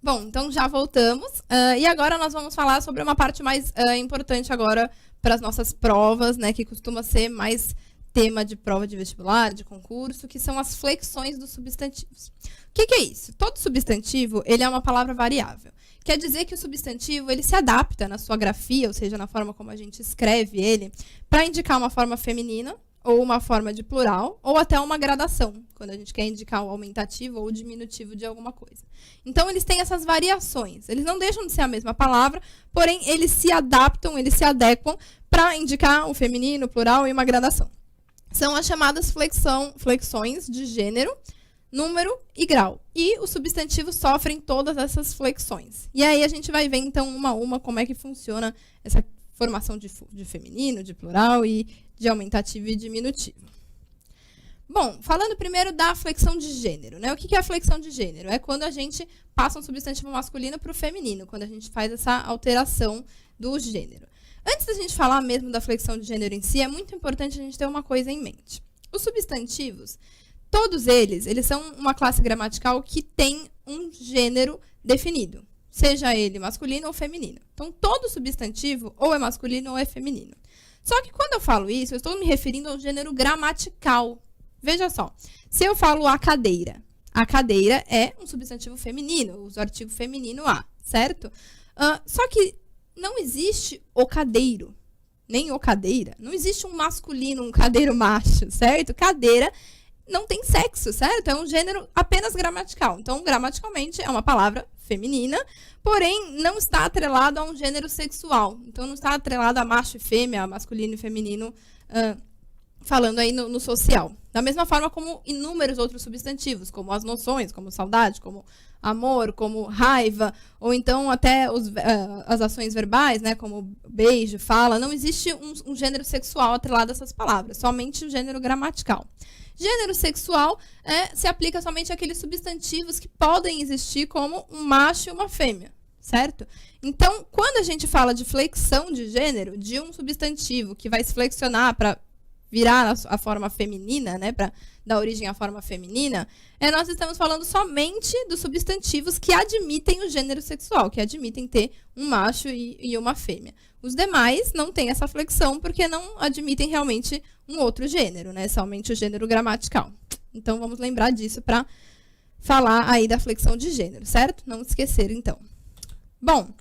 Bom, então já voltamos. E agora nós vamos falar sobre uma parte mais importante agora para as nossas provas, né, que costuma ser mais tema de prova de vestibular, de concurso, que são as flexões dos substantivos. O que é isso? Todo substantivo, ele é uma palavra variável. Quer dizer que o substantivo, ele se adapta na sua grafia, ou seja, na forma como a gente escreve ele, para indicar uma forma feminina, ou uma forma de plural, ou até uma gradação, quando a gente quer indicar o aumentativo ou o diminutivo de alguma coisa. Então, eles têm essas variações. Eles não deixam de ser a mesma palavra, porém, eles se adaptam, eles se adequam para indicar o feminino, o plural e uma gradação. São as chamadas flexões de gênero, número e grau. E os substantivos sofrem todas essas flexões. E aí a gente vai ver, então, uma a uma, como é que funciona essa formação de feminino, de plural e de aumentativo e diminutivo. Bom, falando primeiro da flexão de gênero, né? O que é a flexão de gênero? É quando a gente passa um substantivo masculino para o feminino, quando a gente faz essa alteração do gênero. Antes da gente falar mesmo da flexão de gênero em si, é muito importante a gente ter uma coisa em mente. Os substantivos, todos eles são uma classe gramatical que tem um gênero definido, seja ele masculino ou feminino. Então, todo substantivo ou é masculino ou é feminino. Só que quando eu falo isso, eu estou me referindo ao gênero gramatical. Veja só, se eu falo a cadeira é um substantivo feminino, eu uso o artigo feminino a, certo? Só que não existe o cadeiro, nem o cadeira. Não existe um masculino, um cadeiro macho, certo? Cadeira não tem sexo, certo? É um gênero apenas gramatical. Então, gramaticalmente, é uma palavra feminina, porém, não está atrelado a um gênero sexual. Então, não está atrelado a macho e fêmea, a masculino e feminino, falando aí no social. Da mesma forma como inúmeros outros substantivos, como as noções, como saudade, como amor, como raiva, ou então até as ações verbais, né, como beijo, fala. Não existe um gênero sexual atrelado a essas palavras, somente o gênero gramatical. Gênero sexual se aplica somente àqueles substantivos que podem existir como um macho e uma fêmea, certo? Então, quando a gente fala de flexão de gênero, de um substantivo que vai se flexionar para virar a forma feminina, né, para dar origem à forma feminina, nós estamos falando somente dos substantivos que admitem o gênero sexual, que admitem ter um macho e uma fêmea. Os demais não têm essa flexão porque não admitem realmente um outro gênero, né, somente o gênero gramatical. Então, vamos lembrar disso para falar aí da flexão de gênero, certo? Não esquecer, então. Bom,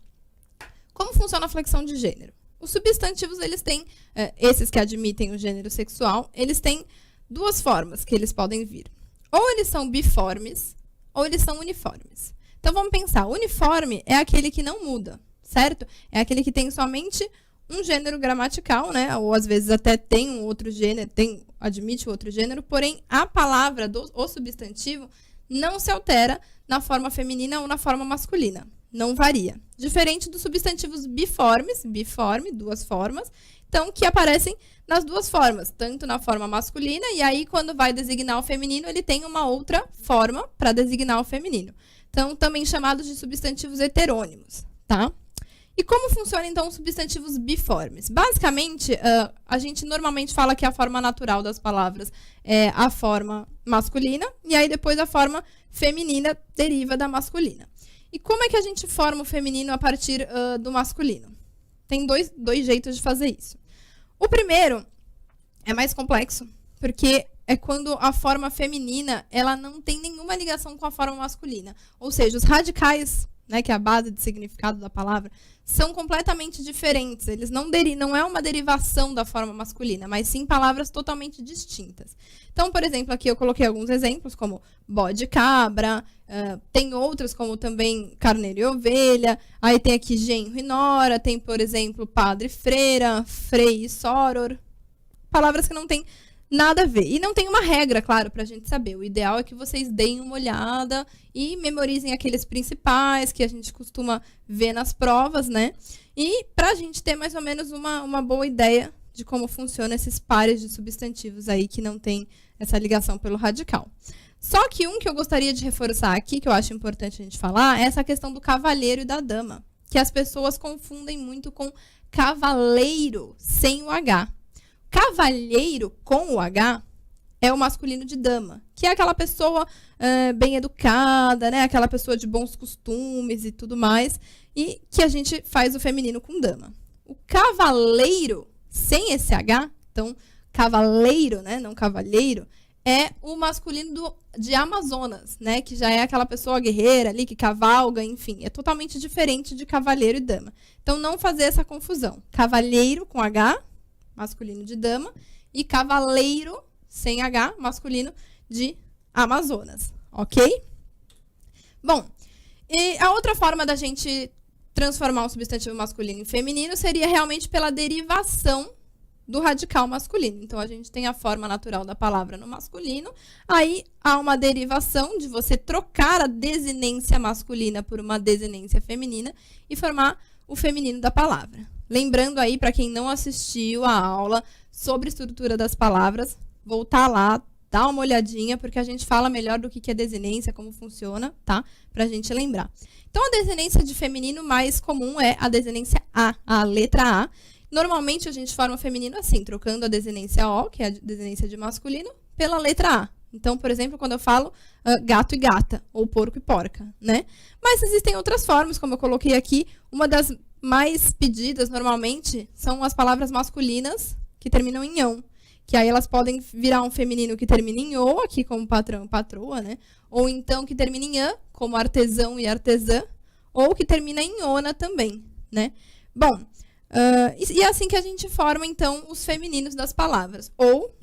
como funciona a flexão de gênero? Os substantivos, eles têm, esses que admitem o gênero sexual, eles têm duas formas que eles podem vir. Ou eles são biformes, ou eles são uniformes. Então, vamos pensar, uniforme é aquele que não muda, certo? É aquele que tem somente um gênero gramatical, né? Ou às vezes até tem um outro gênero, admite o outro gênero, porém a palavra o substantivo não se altera na forma feminina ou na forma masculina. Não varia. Diferente dos substantivos biformes, biforme, duas formas, então, que aparecem nas duas formas, tanto na forma masculina, e aí, quando vai designar o feminino, ele tem uma outra forma para designar o feminino. Então, também chamados de substantivos heterônimos, tá? E como funcionam, então, os substantivos biformes? Basicamente, a gente normalmente fala que a forma natural das palavras é a forma masculina, e aí depois a forma feminina deriva da masculina. E como é que a gente forma o feminino a partir do masculino? Tem dois jeitos de fazer isso. O primeiro é mais complexo, porque é quando a forma feminina ela não tem nenhuma ligação com a forma masculina. Ou seja, os radicais, né, que é a base de significado da palavra, são completamente diferentes. Eles não é uma derivação da forma masculina, mas sim palavras totalmente distintas. Então, por exemplo, aqui eu coloquei alguns exemplos, como bode e cabra, tem outros como também carneiro e ovelha, aí tem aqui genro e nora, tem, por exemplo, padre e freira, frei e soror, palavras que não têm nada a ver. E não tem uma regra, claro, para a gente saber. O ideal é que vocês deem uma olhada e memorizem aqueles principais que a gente costuma ver nas provas, né? E para a gente ter mais ou menos uma boa ideia de como funcionam esses pares de substantivos aí que não tem essa ligação pelo radical. Só que um que eu gostaria de reforçar aqui, que eu acho importante a gente falar, é essa questão do cavalheiro e da dama, que as pessoas confundem muito com cavaleiro sem o H. Cavalheiro com o H é o masculino de dama, que é aquela pessoa bem educada, né? Aquela pessoa de bons costumes e tudo mais, e que a gente faz o feminino com dama. O cavaleiro, sem esse H, então, cavaleiro, né? Não cavalheiro, é o masculino de Amazonas, né? Que já é aquela pessoa guerreira ali, que cavalga, enfim. É totalmente diferente de cavaleiro e dama. Então, não fazer essa confusão. Cavalheiro com H, masculino de dama, e cavaleiro, sem H, masculino de Amazonas, ok? Bom, e a outra forma da gente transformar um substantivo masculino em feminino seria realmente pela derivação do radical masculino. Então, a gente tem a forma natural da palavra no masculino, aí há uma derivação de você trocar a desinência masculina por uma desinência feminina e formar o feminino da palavra. Lembrando aí, para quem não assistiu a aula sobre estrutura das palavras, voltar lá, dar uma olhadinha, porque a gente fala melhor do que é desinência, como funciona, tá? Pra gente lembrar. Então, a desinência de feminino mais comum é a desinência a letra A. Normalmente, a gente forma o feminino assim, trocando a desinência O, que é a desinência de masculino, pela letra A. Então, por exemplo, quando eu falo gato e gata, ou porco e porca, né? Mas existem outras formas, como eu coloquei aqui. Uma das mais pedidas, normalmente, são as palavras masculinas que terminam em ão. Que aí elas podem virar um feminino que termina em o, aqui como patrão e patroa, né? Ou então que termina em ã, como artesão e artesã, ou que termina em ona também, né? Bom, e é assim que a gente forma, então, os femininos das palavras. Ou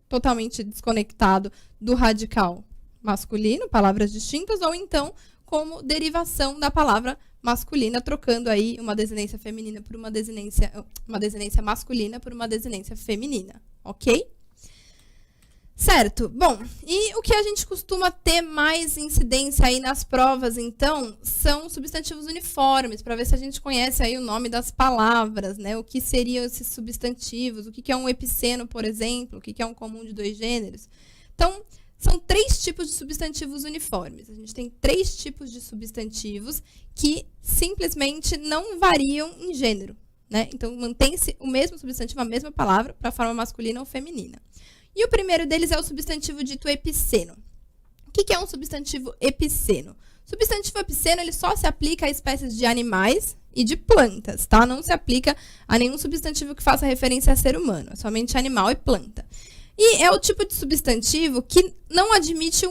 totalmente desconectado do radical masculino, palavras distintas, ou então como derivação da palavra masculina, trocando aí uma desinência feminina por uma desinência masculina por uma desinência feminina, ok? Certo. Bom, e o que a gente costuma ter mais incidência aí nas provas, então, são substantivos uniformes, para ver se a gente conhece aí o nome das palavras, né? O que seriam esses substantivos, o que é um epiceno, por exemplo, o que é um comum de dois gêneros. Então, são 3 tipos de substantivos uniformes. A gente tem 3 tipos de substantivos que simplesmente não variam em gênero, né? Então, mantém-se o mesmo substantivo, a mesma palavra, para a forma masculina ou feminina. E o primeiro deles é o substantivo dito epiceno. O que é um substantivo epiceno? O substantivo epiceno ele só se aplica a espécies de animais e de plantas, tá? Não se aplica a nenhum substantivo que faça referência a ser humano, é somente animal e planta. E é o tipo de substantivo que não admite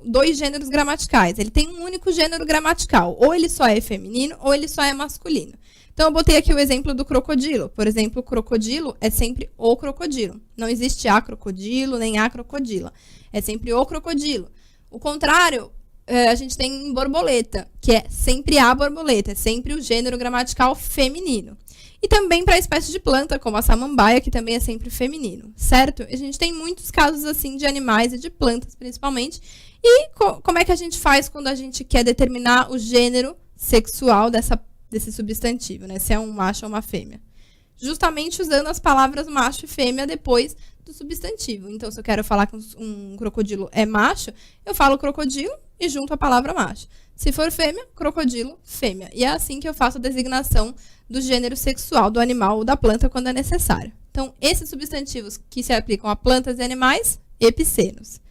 2 gêneros gramaticais. Ele tem um único gênero gramatical. Ou ele só é feminino, ou ele só é masculino. Então, eu botei aqui o exemplo do crocodilo. Por exemplo, o crocodilo é sempre o crocodilo. Não existe a crocodilo, nem a crocodila. É sempre o crocodilo. O contrário, a gente tem em borboleta, que é sempre a borboleta. É sempre o gênero gramatical feminino. E também para a espécie de planta, como a samambaia, que também é sempre feminino, certo? A gente tem muitos casos assim de animais e de plantas, principalmente. E como é que a gente faz quando a gente quer determinar o gênero sexual desse substantivo, né? Se é um macho ou uma fêmea. Justamente usando as palavras macho e fêmea depois do substantivo. Então, se eu quero falar que um crocodilo é macho, eu falo crocodilo e junto a palavra macho. Se for fêmea, crocodilo, fêmea. E é assim que eu faço a designação do gênero sexual do animal ou da planta quando é necessário. Então, esses substantivos que se aplicam a plantas e animais, epicenos.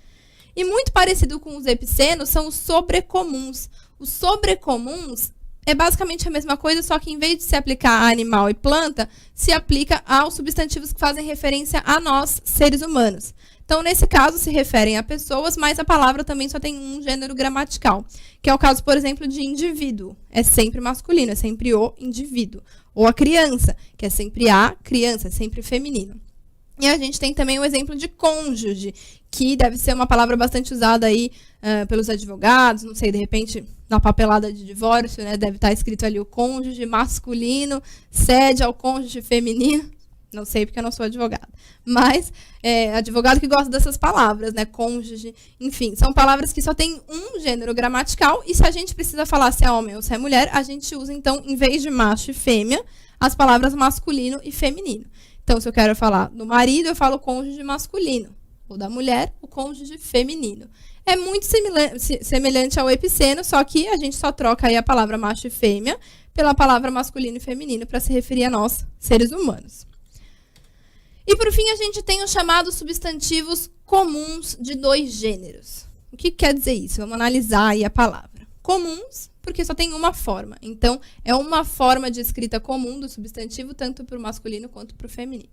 E muito parecido com os epicenos são os sobrecomuns. Os sobrecomuns é basicamente a mesma coisa, só que em vez de se aplicar a animal e planta, se aplica aos substantivos que fazem referência a nós, seres humanos. Então, nesse caso, se referem a pessoas, mas a palavra também só tem um gênero gramatical, que é o caso, por exemplo, de indivíduo. É sempre masculino, é sempre o indivíduo. Ou a criança, que é sempre a criança, é sempre feminino. E a gente tem também o exemplo de cônjuge, que deve ser uma palavra bastante usada aí pelos advogados, não sei, de repente, na papelada de divórcio, né, deve estar escrito ali o cônjuge masculino cede ao cônjuge feminino. Não sei porque eu não sou advogada. Mas advogado que gosta dessas palavras, né? Cônjuge, enfim. São palavras que só tem um gênero gramatical. E se a gente precisa falar se é homem ou se é mulher, a gente usa, então, em vez de macho e fêmea, as palavras masculino e feminino. Então, se eu quero falar do marido, eu falo cônjuge masculino. Ou da mulher, o cônjuge feminino. É muito semelhante ao epiceno, só que a gente só troca aí a palavra macho e fêmea pela palavra masculino e feminino para se referir a nós, seres humanos. E por fim, a gente tem os chamados substantivos comuns de 2 gêneros. O que quer dizer isso? Vamos analisar aí a palavra. Comuns, porque só tem uma forma. Então, é uma forma de escrita comum do substantivo, tanto para o masculino quanto para o feminino.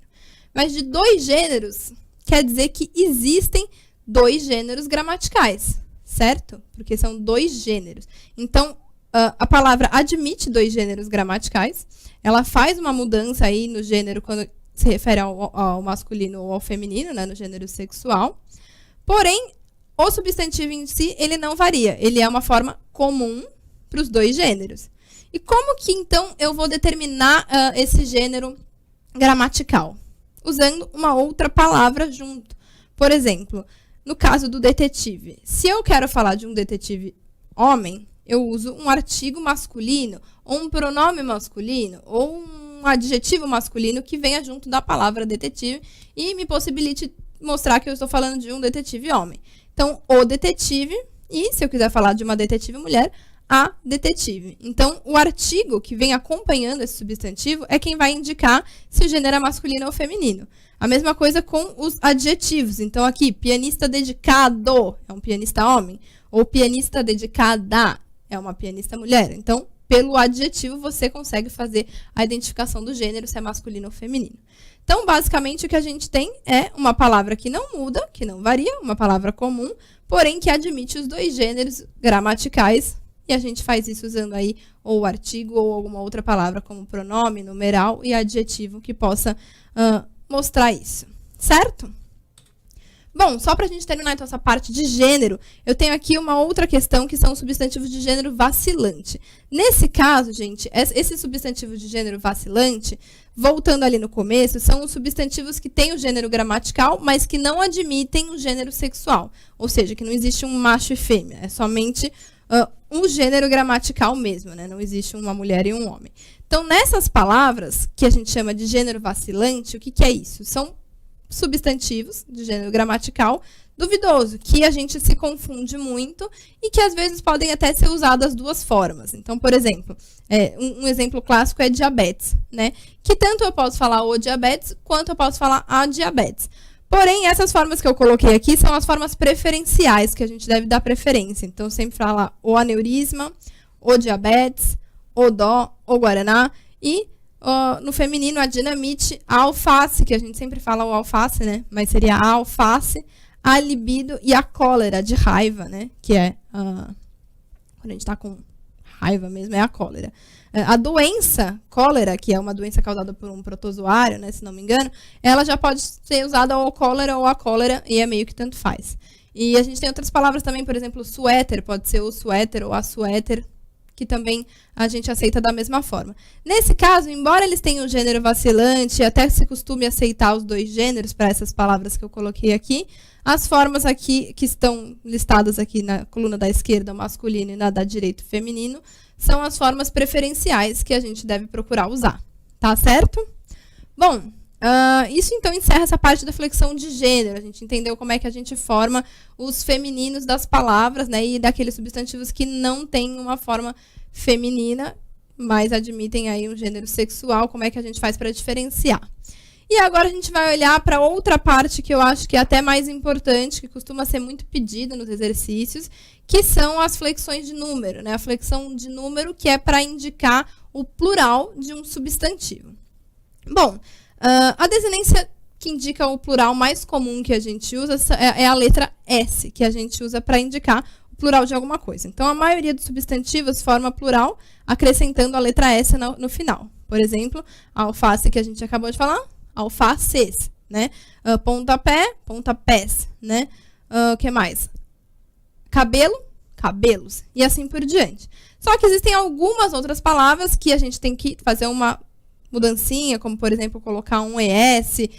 Mas de 2 gêneros, quer dizer que existem 2 gêneros gramaticais, certo? Porque são 2 gêneros. Então, a palavra admite 2 gêneros gramaticais. Ela faz uma mudança aí no gênero quando se refere ao masculino ou ao feminino, né, no gênero sexual. Porém, o substantivo em si, ele não varia. Ele é uma forma comum para os 2 gêneros. E como que, então, eu vou determinar esse gênero gramatical? Usando uma outra palavra junto. Por exemplo, no caso do detetive. Se eu quero falar de um detetive homem, eu uso um artigo masculino, ou um pronome masculino, ou um adjetivo masculino que venha junto da palavra detetive e me possibilite mostrar que eu estou falando de um detetive homem. Então, o detetive, e se eu quiser falar de uma detetive mulher, a detetive. Então, o artigo que vem acompanhando esse substantivo é quem vai indicar se o gênero é masculino ou feminino. A mesma coisa com os adjetivos. Então, aqui, pianista dedicado é um pianista homem, ou pianista dedicada é uma pianista mulher. Então, pelo adjetivo, você consegue fazer a identificação do gênero, se é masculino ou feminino. Então, basicamente, o que a gente tem é uma palavra que não muda, que não varia, uma palavra comum, porém que admite os 2 gêneros gramaticais, e a gente faz isso usando aí ou o artigo ou alguma outra palavra como pronome, numeral e adjetivo que possa mostrar isso, certo? Bom, só para a gente terminar então essa parte de gênero, eu tenho aqui uma outra questão que são os substantivos de gênero vacilante. Nesse caso, gente, esse substantivo de gênero vacilante, voltando ali no começo, são os substantivos que têm o gênero gramatical, mas que não admitem o gênero sexual. Ou seja, que não existe um macho e fêmea, é somente um gênero gramatical mesmo, né? Não existe uma mulher e um homem. Então, nessas palavras, que a gente chama de gênero vacilante, o que é isso? São substantivos de gênero gramatical duvidoso, que a gente se confunde muito e que às vezes podem até ser usados das 2 formas. Então, por exemplo, um exemplo clássico é diabetes, né? Que tanto eu posso falar o diabetes, quanto eu posso falar a diabetes. Porém, essas formas que eu coloquei aqui são as formas preferenciais, que a gente deve dar preferência. Então, sempre fala o aneurisma, o diabetes, o dó, o guaraná e no feminino, a dinamite, a alface, que a gente sempre fala o alface, né? Mas seria a alface, a libido e a cólera, de raiva, né? Que é quando a gente está com raiva mesmo, é a cólera. A doença cólera, que é uma doença causada por um protozoário, né, se não me engano, ela já pode ser usada ou cólera ou a cólera, e é meio que tanto faz. E a gente tem outras palavras também, por exemplo, suéter, pode ser o suéter ou a suéter, que também a gente aceita da mesma forma. Nesse caso, embora eles tenham um gênero vacilante, até se costume aceitar os 2 gêneros para essas palavras que eu coloquei aqui, as formas aqui que estão listadas aqui na coluna da esquerda, o masculino, e na da direita, o feminino, são as formas preferenciais que a gente deve procurar usar. Tá certo? Bom, isso então encerra essa parte da flexão de gênero. A gente entendeu como é que a gente forma os femininos das palavras, né, e daqueles substantivos que não têm uma forma feminina, mas admitem aí um gênero sexual, como é que a gente faz para diferenciar. E agora a gente vai olhar para outra parte que eu acho que é até mais importante, que costuma ser muito pedida nos exercícios, que são as flexões de número, né? A flexão de número que é para indicar o plural de um substantivo. Bom, a desinência que indica o plural mais comum que a gente usa é a letra S, que a gente usa para indicar o plural de alguma coisa. Então, a maioria dos substantivos forma plural, acrescentando a letra S no final. Por exemplo, a alface que a gente acabou de falar, alfaces, né? Pontapé, pontapés, né? O que mais? Cabelo, cabelos, e assim por diante. Só que existem algumas outras palavras que a gente tem que fazer uma mudancinha, como, por exemplo, colocar um ES,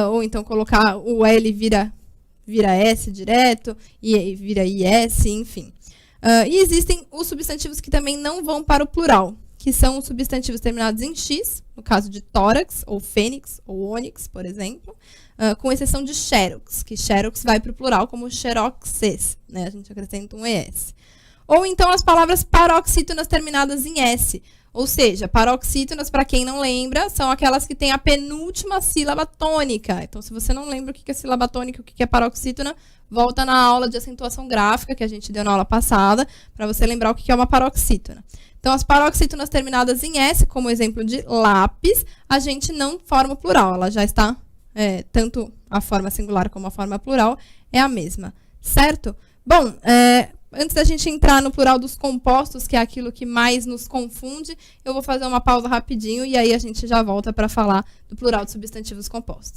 ou então colocar o L vira S direto, e vira IS, enfim. E existem os substantivos que também não vão para o plural, que são os substantivos terminados em X, no caso de tórax, ou fênix, ou ônix, por exemplo, com exceção de xerox, que xerox vai para o plural como xeroxes, né? A gente acrescenta um ES. Ou então as palavras paroxítonas terminadas em S. Ou seja, paroxítonas, para quem não lembra, são aquelas que têm a penúltima sílaba tônica. Então, se você não lembra o que é sílaba tônica, o que é paroxítona, volta na aula de acentuação gráfica que a gente deu na aula passada, para você lembrar o que é uma paroxítona. Então, as paroxítonas terminadas em S, como exemplo de lápis, a gente não forma o plural. Ela já está, tanto a forma singular como a forma plural, é a mesma. Certo? Bom, antes da gente entrar no plural dos compostos, que é aquilo que mais nos confunde, eu vou fazer uma pausa rapidinho e aí a gente já volta para falar do plural de substantivos compostos.